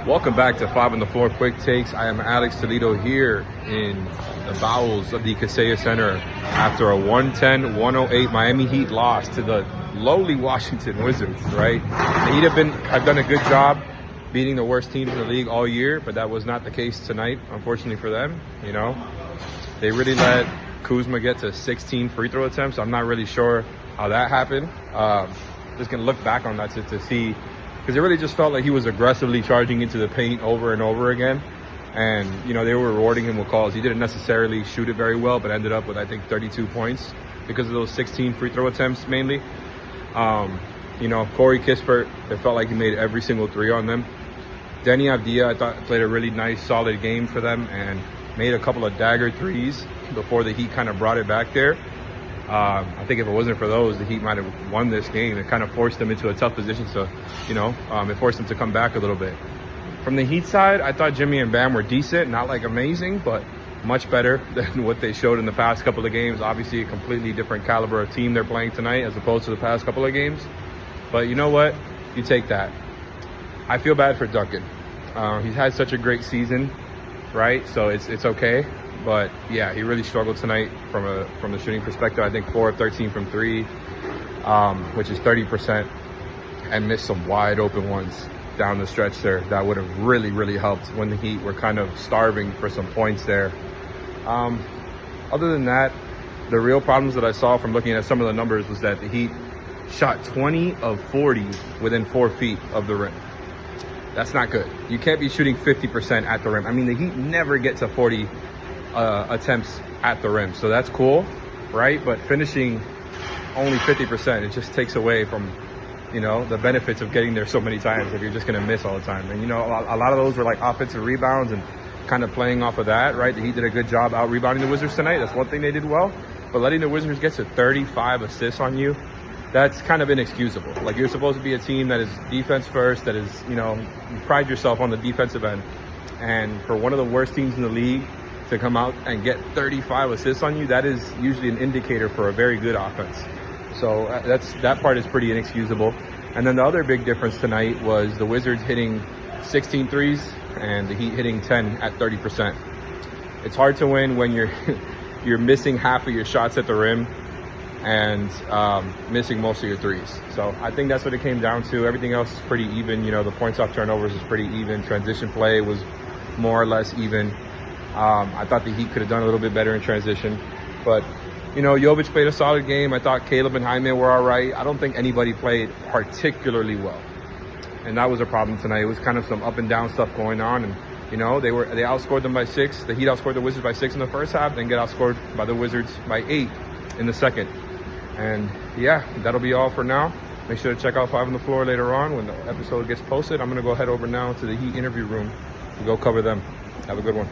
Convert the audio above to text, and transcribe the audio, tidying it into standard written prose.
Welcome back to 5 on the Floor Quick Takes. I am Alex Toledo here in the bowels of the Kaseya Center after a 110-108 Miami Heat loss to the lowly Washington Wizards, right? The Heat have done a good job beating the worst teams in the league all year, but that was not the case tonight, unfortunately for them. You know, they really let Kuzma get to 16 free throw attempts. I'm not really sure how that happened. Just going to look back on that to see, because it really just felt like he was aggressively charging into the paint over and over again. And, you know, they were rewarding him with calls. He didn't necessarily shoot it very well, but ended up with, I think, 32 points because of those 16 free throw attempts mainly. You know, Corey Kispert, it felt like he made every single three on them. Denny Avdia, I thought, played a really nice, solid game for them and made a couple of dagger threes before the Heat kind of brought it back there. I think if it wasn't for those, the Heat might have won this game. It kind of forced them into a tough position. So, you know, it forced them to come back a little bit. From the Heat side, I thought Jimmy and Bam were decent, not like amazing, but much better than what they showed in the past couple of games. Obviously, a completely different caliber of team they're playing tonight as opposed to the past couple of games. But you know what? You take that. I feel bad for Duncan. He's had such a great season, right? So it's okay. But yeah, he really struggled tonight from the shooting perspective. I think 4 of 13 from three, which is 30%, and missed some wide open ones down the stretch there. That would have really, really helped when the Heat were kind of starving for some points there. Other than that, the real problems that I saw from looking at some of the numbers was that the Heat shot 20 of 40 within 4 feet of the rim. That's not good. You can't be shooting 50% at the rim. I mean, the Heat never get to 40 attempts at the rim, so that's cool, right? But finishing only 50%, it just takes away from, you know, the benefits of getting there so many times if you're just going to miss all the time. And, you know, a lot of those were like offensive rebounds and kind of playing off of that, right? The Heat did a good job out rebounding the Wizards tonight. That's one thing they did well. But letting the Wizards get to 35 assists on you, that's kind of inexcusable. Like, you're supposed to be a team that is defense first, that is, you know, you pride yourself on the defensive end. And for one of the worst teams in the league to come out and get 35 assists on you, that is usually an indicator for a very good offense. So that part is pretty inexcusable. And then the other big difference tonight was the Wizards hitting 16 threes and the Heat hitting 10 at 30%. It's hard to win when you're missing half of your shots at the rim and missing most of your threes. So I think that's what it came down to. Everything else is pretty even. You know, the points off turnovers is pretty even. Transition play was more or less even. I thought the Heat could have done a little bit better in transition. But, you know, Jovic played a solid game. I thought Caleb and Jaime were all right. I don't think anybody played particularly well. And that was a problem tonight. It was kind of some up and down stuff going on. And, you know, they outscored them by 6. The Heat outscored the Wizards by 6 in the first half, then get outscored by the Wizards by 8 in the second. And, yeah, that'll be all for now. Make sure to check out 5 on the Floor later on when the episode gets posted. I'm going to go head over now to the Heat interview room to go cover them. Have a good one.